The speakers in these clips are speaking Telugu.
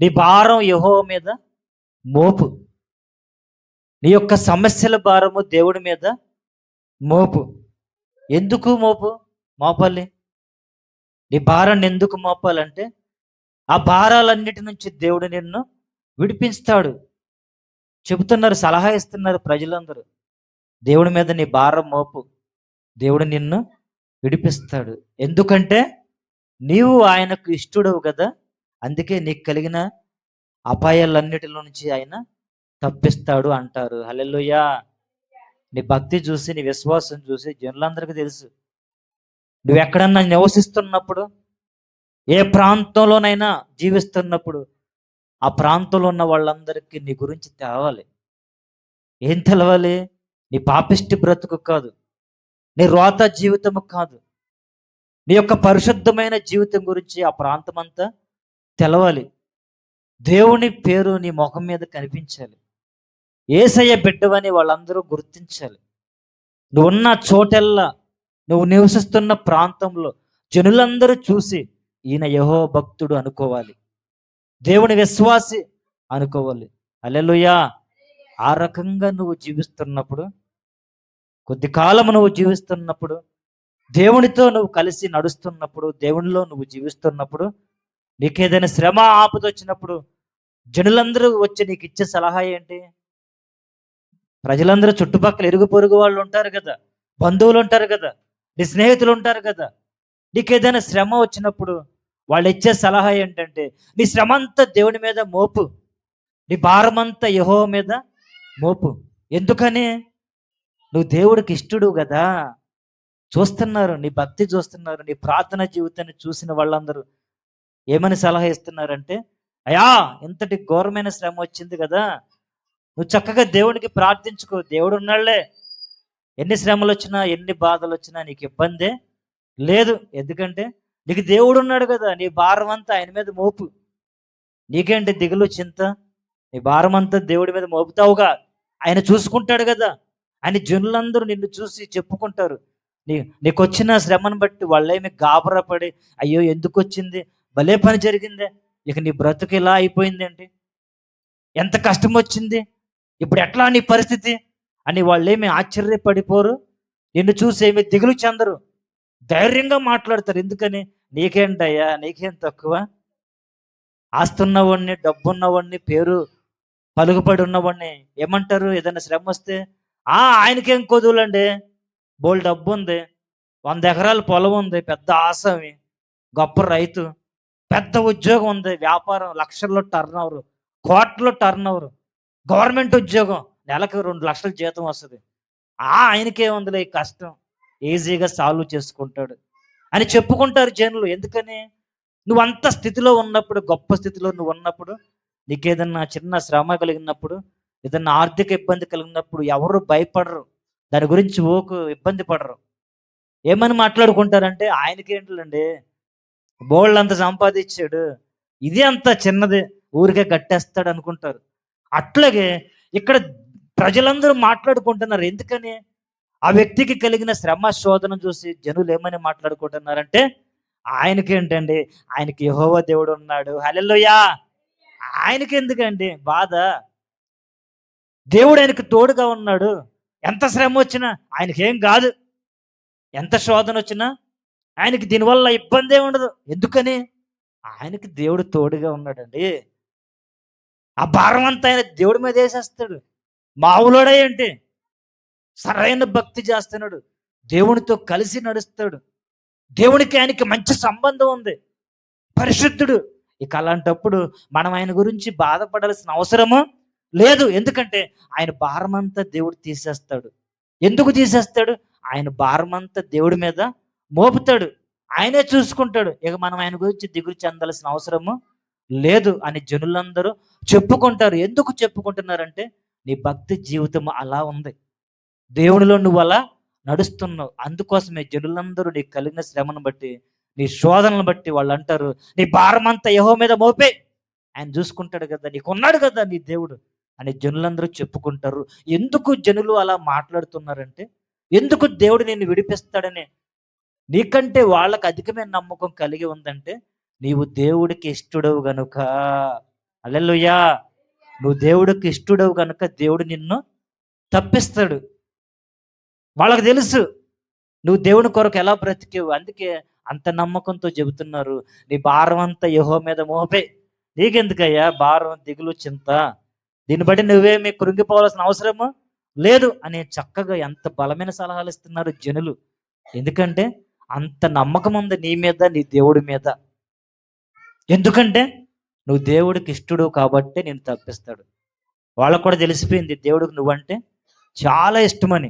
నీ భారం యెహోవా మీద మోపు. నీ యొక్క సమస్యల భారము దేవుడి మీద మోపు. ఎందుకు మోపాలి? నీ భారాన్ని ఎందుకు మోపాలంటే ఆ భారాలన్నిటి నుంచి దేవుడు నిన్ను విడిపిస్తాడు. చెబుతున్నారు, సలహా ఇస్తున్నారు ప్రజలందరూ. దేవుడి మీద నీ భారం మోపు, దేవుడు నిన్ను విడిపిస్తాడు. ఎందుకంటే నీవు ఆయనకు ఇష్టడవు కదా, అందుకే నీకు కలిగిన అపాయాలన్నిటిలో నుంచి ఆయన తప్పిస్తాడు అంటారు. హల్లెలూయా. నీ భక్తి చూసి, నీ విశ్వాసం చూసి జనులందరికీ తెలుసు. నువ్వు ఎక్కడన్నా నివసిస్తున్నప్పుడు, ఏ ప్రాంతంలోనైనా జీవిస్తున్నప్పుడు, ఆ ప్రాంతంలో ఉన్న వాళ్ళందరికీ నీ గురించి తెలవాలి. ఏం తెలవాలి? నీ పాపిష్టి బ్రతుకు కాదు, నీ రోత జీవితము కాదు, నీ యొక్క పరిశుద్ధమైన జీవితం గురించి ఆ ప్రాంతం అంతా తెలవాలి. దేవుని పేరు నీ ముఖం మీద కనిపించాలి. యేసయ్య బిడ్డవని వాళ్ళందరూ గుర్తించాలి. నువ్వున్న చోటెల్లా, నువ్వు నివసిస్తున్న ప్రాంతంలో జనులందరూ చూసి ఈయన యెహోవా భక్తుడు అనుకోవాలి, దేవుని విశ్వాసి అనుకోవాలి. హల్లెలూయా. ఆ రకంగా నువ్వు జీవిస్తున్నప్పుడు, కొద్ది కాలం నువ్వు జీవిస్తున్నప్పుడు, దేవునితో నువ్వు కలిసి నడుస్తున్నప్పుడు, దేవునిలో నువ్వు జీవిస్తున్నప్పుడు, నీకేదైనా శ్రమ ఆపద వచ్చినప్పుడు జనులందరూ వచ్చి నీకు ఇచ్చే సలహా ఏంటి? ప్రజలందరూ చుట్టుపక్కల ఇరుగు పొరుగు వాళ్ళు ఉంటారు కదా, బంధువులు ఉంటారు కదా, నీ స్నేహితులు ఉంటారు కదా. నీకేదైనా శ్రమ వచ్చినప్పుడు వాళ్ళు ఇచ్చే సలహా ఏంటంటే, నీ శ్రమ అంతా దేవుని మీద మోపు, నీ భారమంతా యెహోవా మీద మోపు. ఎందుకని? నువ్వు దేవుడికి ఇష్టడు కదా. చూస్తున్నారు, నీ భక్తి చూస్తున్నారు, నీ ప్రార్థన జీవితాన్ని చూసిన వాళ్ళందరూ ఏమని సలహా ఇస్తున్నారంటే, అయ్యా ఇంతటి ఘోరమైన శ్రమ వచ్చింది కదా, నువ్వు చక్కగా దేవుడికి ప్రార్థించుకో, దేవుడు ఉన్నాళ్లే. ఎన్ని శ్రమలు వచ్చినా, ఎన్ని బాధలు వచ్చినా నీకు ఇబ్బందే లేదు. ఎందుకంటే నీకు దేవుడు ఉన్నాడు కదా, నీ భారం అంతా ఆయన మీద మోపు. నీకేంటి దిగులు, చింత? నీ భారం అంతా దేవుడి మీద మోపుతావుగా, ఆయన చూసుకుంటాడు కదా. ఆయన జనులందరూ నిన్ను చూసి చెప్పుకుంటారు. నీకు వచ్చిన శ్రమను బట్టి వాళ్ళేమి గాబరా పడి, అయ్యో ఎందుకు వచ్చింది, భలే పని జరిగిందే, ఇక నీ బ్రతుకు ఇలా అయిపోయింది ఏంటి, ఎంత కష్టం వచ్చింది, ఇప్పుడు ఎట్లా నీ పరిస్థితి అని వాళ్ళేమి ఆశ్చర్యపడిపోరు. నిన్ను చూసి ఏమి దిగులు చెందరు, ధైర్యంగా మాట్లాడతారు. ఎందుకని? నీకేంటయ్యా, నీకేం తక్కువ? ఆస్తున్నవాడిని, డబ్బున్నవాడిని, పేరు పలుకుబడి ఉన్నవాడిని ఏమంటారు? ఏదైనా శ్రమ వస్తే, ఆయనకేం కొదువులండి, బోల్ డబ్బు ఉంది, 100 ఎకరాల పొలం ఉంది, పెద్ద ఆసామి, గొప్ప రైతు, పెద్ద ఉద్యోగం ఉంది, వ్యాపారం, లక్షల్లో టర్న్ ఓవర్, కోట్ల టర్న్ ఓవర్, గవర్నమెంట్ ఉద్యోగం, నెలకు 2 లక్షల జీతం వస్తుంది. ఆయనకేముందిలే ఈ కష్టం, ఈజీగా సాల్వ్ చేసుకుంటాడు అని చెప్పుకుంటారు జనులు. ఎందుకని? నువ్వు అంత స్థితిలో ఉన్నప్పుడు, గొప్ప స్థితిలో నువ్వు ఉన్నప్పుడు, నీకేదన్నా చిన్న శ్రమ కలిగినప్పుడు, ఏదన్నా ఆర్థిక ఇబ్బంది కలిగినప్పుడు ఎవరు భయపడరు, దాని గురించి ఇబ్బంది పడరు. ఏమని మాట్లాడుకుంటారంటే, ఆయనకేంటండి బోళ్ళంత సంపాదించాడు, ఇది అంత చిన్నది, ఊరికే కట్టేస్తాడు అనుకుంటారు. అట్లాగే ఇక్కడ ప్రజలందరూ మాట్లాడుకుంటున్నారు. ఎందుకని? ఆ వ్యక్తికి కలిగిన శ్రమ శోధన చూసి జనులు ఏమని మాట్లాడుకుంటున్నారంటే, ఆయనకేంటండి, ఆయనకి యెహోవా దేవుడు ఉన్నాడు, హల్లెలూయా, ఆయనకి ఎందుకండి బాధ, దేవుడు ఆయనకు తోడుగా ఉన్నాడు, ఎంత శ్రమ వచ్చినా ఆయనకేం కాదు, ఎంత శోధన వచ్చినా ఆయనకి దీనివల్ల ఇబ్బంది ఉండదు. ఎందుకని? ఆయనకి దేవుడు తోడుగా ఉన్నాడండి. ఆ భారం అంతా ఆయన దేవుడి మీద వేసేస్తాడు. మావులోడే ఏంటి, సరైన భక్తి చేస్తున్నాడు, దేవునితో కలిసి నడుస్తాడు, దేవునికి ఆయనకి మంచి సంబంధం ఉంది, పరిశుద్ధుడు. ఇక అలాంటప్పుడు మనం ఆయన గురించి బాధపడాల్సిన అవసరము లేదు. ఎందుకంటే ఆయన భారమంతా దేవుడు తీసేస్తాడు. ఎందుకు తీసేస్తాడు? ఆయన భారమంతా దేవుడి మీద మోపుతాడు, ఆయనే చూసుకుంటాడు. ఇక మనం ఆయన గురించి దిగులు చెందాల్సిన అవసరము లేదు అని జనులందరూ చెప్పుకుంటారు. ఎందుకు చెప్పుకుంటున్నారంటే, నీ భక్తి జీవితం అలా ఉంది, దేవునిలో నువ్వు అలా నడుస్తున్నావు. అందుకోసమే జనులందరూ నీకు కలిగిన శ్రమను బట్టి, నీ శోధనను బట్టి వాళ్ళు అంటారు, నీ భారం అంతా యెహోవా మీద మోపే, ఆయన చూసుకుంటాడు కదా, నీకున్నాడు కదా నీ దేవుడు అని జనులందరూ చెప్పుకుంటారు. ఎందుకు జనులు అలా మాట్లాడుతున్నారంటే, ఎందుకు దేవుడు నిన్ను విడిపిస్తాడని, నీకంటే వాళ్ళకి అధికమైన నమ్మకం కలిగి ఉందంటే, నీవు దేవుడికి ఇష్టడవు గనుక. హల్లెలూయా. నువ్వు దేవుడికి ఇష్టడవు కనుక దేవుడు నిన్ను తప్పిస్తాడు. వాళ్ళకి తెలుసు నువ్వు దేవుని కొరకు ఎలా బ్రతికేవు. అందుకే అంత నమ్మకంతో చెబుతున్నారు, నీ భారం అంతా యెహోవా మీద మోపే. నీకెందుకయ్యా భారం, దిగులు, చింత? దీన్ని బట్టి నువ్వేమి కృంగిపోవాల్సిన అవసరము లేదు అని చక్కగా ఎంత బలమైన సలహాలు ఇస్తున్నారు జనులు. ఎందుకంటే అంత నమ్మకం ఉంది నీ మీద, నీ దేవుడి మీద. ఎందుకంటే నువ్వు దేవుడికి ఇష్టడు కాబట్టి నేను తప్పిస్తాడు. వాళ్ళకు కూడా తెలిసిపోయింది దేవుడికి నువ్వంటే చాలా ఇష్టమని.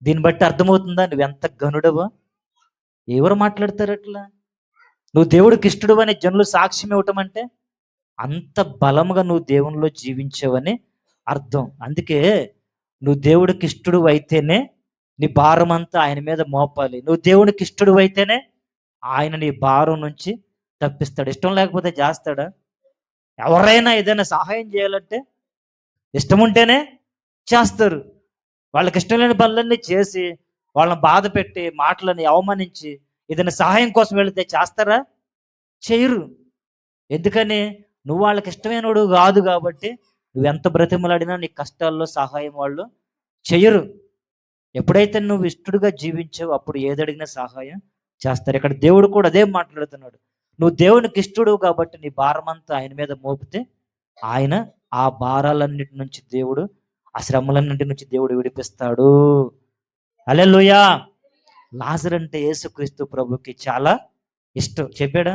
దీన్ని బట్టి అర్థమవుతుందా నువ్వెంత గనుడవో? ఎవరు మాట్లాడతారు అట్లా? నువ్వు దేవుడికి ఇష్టడు అని జనులు సాక్ష్యం ఇవ్వటం అంటే అంత బలముగా నువ్వు దేవునిలో జీవించావని అర్థం. అందుకే నువ్వు దేవుడికి ఇష్టడు అయితేనే నీ భారం అంతా ఆయన మీద మోపాలి. నువ్వు దేవుడికి ఇష్టడు అయితేనే ఆయన నీ భారం నుంచి తప్పిస్తాడు. ఇష్టం లేకపోతే చేస్తాడా? ఎవరైనా ఏదైనా సహాయం చేయాలంటే ఇష్టం ఉంటేనే చేస్తారు. వాళ్ళకి ఇష్టం లేని పనులన్నీ చేసి వాళ్ళని బాధ పెట్టి మాటలని అవమానించి ఏదైనా సహాయం కోసం వెళితే చేస్తారా? చేయరు. ఎందుకని? నువ్వు వాళ్ళకి ఇష్టమైనడు కాదు కాబట్టి నువ్వెంత బ్రతిమలాడినా నీ కష్టాల్లో సహాయం వాళ్ళు చెయ్యరు. ఎప్పుడైతే నువ్వు ఇష్టడుగా జీవించావో అప్పుడు ఏదడిగినా సహాయం చేస్తారు. ఇక్కడ దేవుడు కూడా అదే మాట్లాడుతున్నాడు. నువ్వు దేవునికి ఇష్టడు కాబట్టి నీ భారం అంతా ఆయన మీద మోపితే ఆయన ఆ భారాలన్నిటి నుంచి దేవుడు, ఆ శ్రమలన్నిటి నుంచి దేవుడు విడిపిస్తాడు. హల్లెలూయా. లాజరు అంటే యేసుక్రీస్తు ప్రభుకి చాలా ఇష్టం. చెప్పాడా?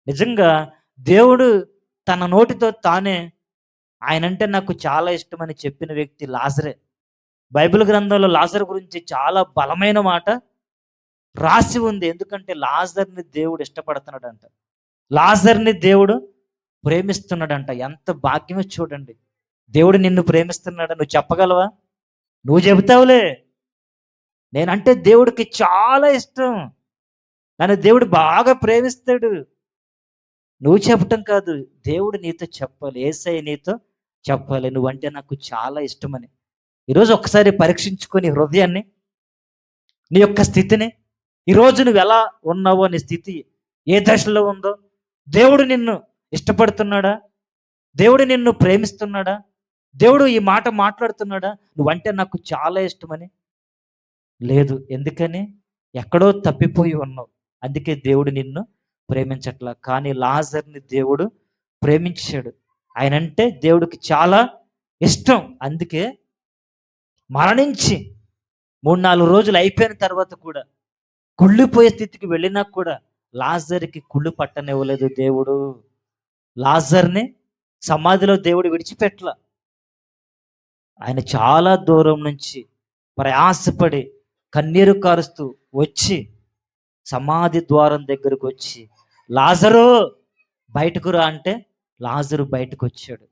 నిజంగా దేవుడు తన నోటితో తానే ఆయనంటే నాకు చాలా ఇష్టం అని చెప్పిన వ్యక్తి లాజరే. బైబిల్ గ్రంథంలో లాజరు గురించి చాలా బలమైన మాట రాసి ఉంది. ఎందుకంటే లాజర్ని దేవుడు ఇష్టపడుతున్నాడంట, లాజర్ని దేవుడు ప్రేమిస్తున్నాడంట. ఎంత భాగ్యమో చూడండి. దేవుడు నిన్ను ప్రేమిస్తున్నాడు. నువ్వు చెప్పగలవా? నువ్వు చెబుతావులే, నేనంటే దేవుడికి చాలా ఇష్టం, నన్ను దేవుడు బాగా ప్రేమిస్తాడు. నువ్వు చెప్పటం కాదు, దేవుడు నీతో చెప్పాలి, యేసయ్య నీతో చెప్పాలి, నువ్వంటే నాకు చాలా ఇష్టమని. ఈరోజు ఒక్కసారి పరీక్షించుకొని హృదయాన్ని, నీ యొక్క స్థితిని, ఈరోజు నువ్వు ఎలా ఉన్నావో, నీ స్థితి ఏ దశలో ఉందో, దేవుడు నిన్ను ఇష్టపడుతున్నాడా? దేవుడు నిన్ను ప్రేమిస్తున్నాడా? దేవుడు ఈ మాట మాట్లాడుతున్నాడా? నువ్వంటే నాకు చాలా ఇష్టమని. లేదు. ఎందుకని? ఎక్కడో తప్పిపోయి ఉన్నావు. అందుకే దేవుడు నిన్ను ప్రేమించట్లా. కానీ లాజర్ని దేవుడు ప్రేమించాడు. ఆయనంటే దేవుడికి చాలా ఇష్టం. అందుకే మరణించి 3-4 రోజులు అయిపోయిన తర్వాత కూడా, కుళ్ళిపోయే స్థితికి వెళ్ళినా కూడా లాజర్కి కుళ్ళు పట్టనివ్వలేదు దేవుడు. లాజర్ని సమాధిలో దేవుడు విడిచిపెట్టల. ఆయన చాలా దూరం నుంచి ప్రయాసపడి కన్నీరు కారుస్తూ వచ్చి సమాధి ద్వారం దగ్గరకు వచ్చి, లాజరు బయటకు రా అంటే లాజరు బయటకు వచ్చాడు.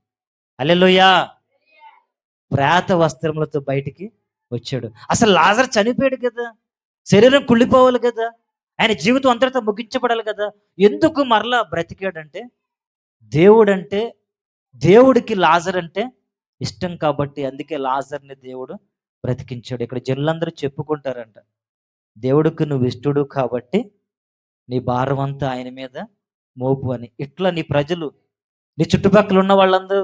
హల్లెలూయా. ప్రేత వస్త్రములతో బయటికి వచ్చాడు. అసలు లాజరు చనిపోయాడు కదా, శరీరం కుళ్ళిపోవాలి కదా, ఆయన జీవితం అంతటితో ముగించబడాలి కదా. ఎందుకు మరలా బ్రతికాడంటే దేవుడంటే, దేవుడికి లాజర్ అంటే ఇష్టం కాబట్టి. అందుకే లాజర్ని దేవుడు బ్రతికించాడు. ఇక్కడ జనులందరూ చెప్పుకుంటారంట, దేవుడికి నువ్వు ఇష్టడు కాబట్టి నీ భారం అంతా ఆయన మీద మోపు అని. ఇట్లా నీ ప్రజలు, నీ చుట్టుపక్కల ఉన్న వాళ్ళందరూ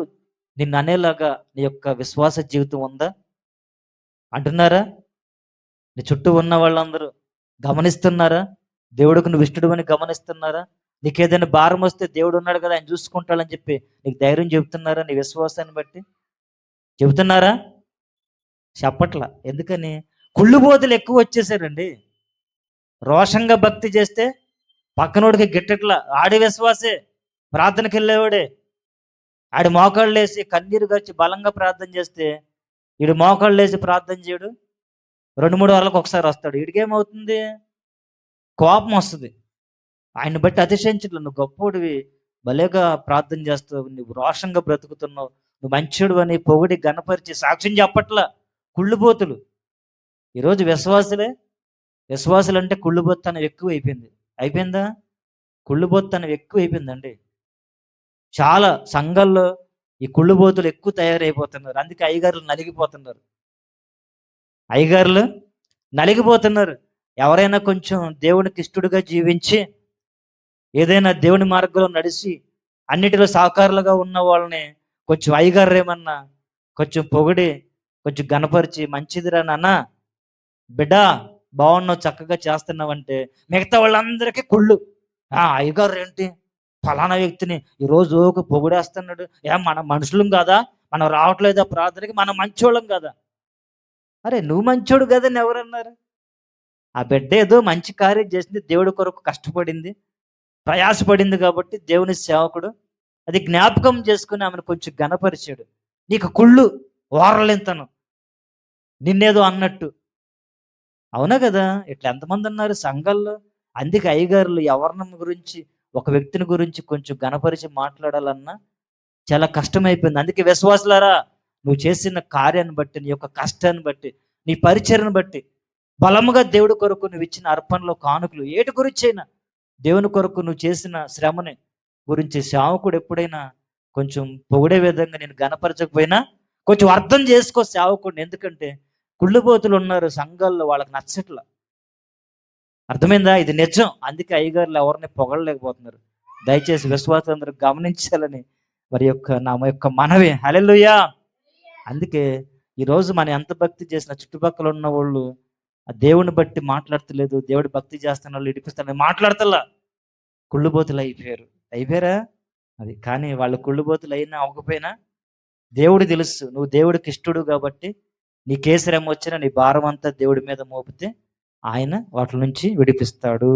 నిన్ను అనేలాగా నీ యొక్క విశ్వాస జీవితం ఉందా అంటున్నారా? నీ చుట్టూ ఉన్న వాళ్ళందరూ గమనిస్తున్నారా? దేవుడికి నువ్వు ఇష్టడు అని గమనిస్తున్నారా? నీకేదైనా భారం వస్తే దేవుడు ఉన్నాడు కదా, ఆయన చూసుకుంటాడని చెప్పి నీకు ధైర్యం చెబుతున్నారా? నీ విశ్వాసాన్ని బట్టి చెబుతున్నారా? చెప్పట్లా. ఎందుకని? కుళ్ళుబోతులు ఎక్కువ వచ్చేసారండి. రోషంగా భక్తి చేస్తే పక్కనోడికి గిట్టట్లా. ఆడి విశ్వాసే, ప్రార్థనకి వెళ్ళేవాడే, ఆడి మోకాళ్ళు వేసి కన్నీరు గచ్చి బలంగా ప్రార్థన చేస్తే వీడు మోకాళ్ళు వేసి ప్రార్థన చేయడు, 2-3 వారాలకు ఒకసారి వస్తాడు. వీడికేమవుతుంది? కోపం వస్తుంది. ఆయన్ని బట్టి అతిశయించట్లా. నువ్వు గొప్పోడివి, భలేగా ప్రార్థన చేస్తావు, నువ్వు రోషంగా బ్రతుకుతున్నావు, నువ్వు మంచోడు అని పొగిడి గణపరిచి సాక్ష్యం చెప్పట్లా. కుళ్ళుబోతులు. ఈరోజు విశ్వాసులు అంటే కుళ్ళుబోత్తనం ఎక్కువ అయిపోయింది. అయిపోయిందా? కుళ్ళుబోత్తనం ఎక్కువ అయిపోయిందండి. చాలా సంఘాల్లో ఈ కుళ్ళుబోతులు ఎక్కువ తయారైపోతున్నారు. అందుకే అయ్యగారులు నలిగిపోతున్నారు. ఎవరైనా కొంచెం దేవునికి ఇష్టడుగా జీవించి ఏదైనా దేవుని మార్గంలో నడిచి అన్నిటిలో సహకారులుగా ఉన్న వాళ్ళని కొంచెం అయ్యగారేమన్నా కొంచెం పొగిడి కొంచెం గనపరిచి, మంచిదిరా నాన్న, బిడ్డా బాగున్నావు, చక్కగా చేస్తున్నావంటే మిగతా వాళ్ళందరికీ కుళ్ళు. అయ్యగారు ఏంటి ఫలానా వ్యక్తిని ఈరోజు ఒక పొగిడేస్తున్నాడు, మనం మనుషులం కాదా, మనం రావట్లేదా ప్రార్థనకి, మనం మంచోళ్ళం కదా. అరే నువ్వు మంచోడు కదని ఎవరన్నారు? ఆ బిడ్డ ఏదో మంచి కార్యం చేసింది, దేవుడి కొరకు కష్టపడింది, ప్రయాసపడింది కాబట్టి దేవుని సేవకుడు అది జ్ఞాపకం చేసుకుని ఆమెను కొంచెం ఘనపరిచాడు. నీకు కుళ్ళు, ఓరలింతను, నిన్నేదో అన్నట్టు. అవునా కదా, ఇట్లా ఎంతమంది ఉన్నారు సంఘాల్లో. అందుకే అయ్యగారులు ఎవరిని గురించి, ఒక వ్యక్తిని గురించి కొంచెం ఘనపరిచి మాట్లాడాలన్నా చాలా కష్టమైపోయింది. అందుకే విశ్వాసులారా, నువ్వు చేసిన కార్యాన్ని బట్టి, నీ యొక్క కష్టాన్ని బట్టి, నీ పరిచర్ను బట్టి బలముగా దేవుడి కొరకు నువ్వు ఇచ్చిన అర్పణలో కానుకలు ఏటి గురించైనా, దేవుని కొరకు నువ్వు చేసిన శ్రమని గురించి సేవకుడు ఎప్పుడైనా కొంచెం పొగిడే విధంగా నేను గనపరచకపోయినా కొంచెం అర్థం చేసుకో సేవకుడిని. ఎందుకంటే కుళ్ళుబోతులు ఉన్నారు సంఘాల్లో, వాళ్ళకి నచ్చట్ల. అర్థమైందా? ఇది నిజం. అందుకే అయ్యగారులు ఎవరిని పొగడలేకపోతున్నారు. దయచేసి విశ్వాసులందరూ గమనించాలని నా యొక్క మనవి. హల్లెలూయా. అందుకే ఈరోజు మనం ఎంత భక్తి చేసినా చుట్టుపక్కల ఉన్న వాళ్ళు ఆ దేవుని బట్టి మాట్లాడతలేదు, దేవుడి భక్తి చేస్తున్న వాళ్ళు ఇడిపిస్తాను మాట్లాడతల్లా, కుళ్ళుబోతులు అయిపోయారు. అయిపోయారా? అది కానీ వాళ్ళు కుళ్ళుబోతులు అయినా అవ్వకపోయినా దేవుడు తెలుసు నువ్వు దేవుడికి ఇష్టడు కాబట్టి నీకే శ్రమ వచ్చినా నీ భారం అంతా దేవుడి మీద మోపితే ఆయన వాటి నుంచి విడిపిస్తాడు.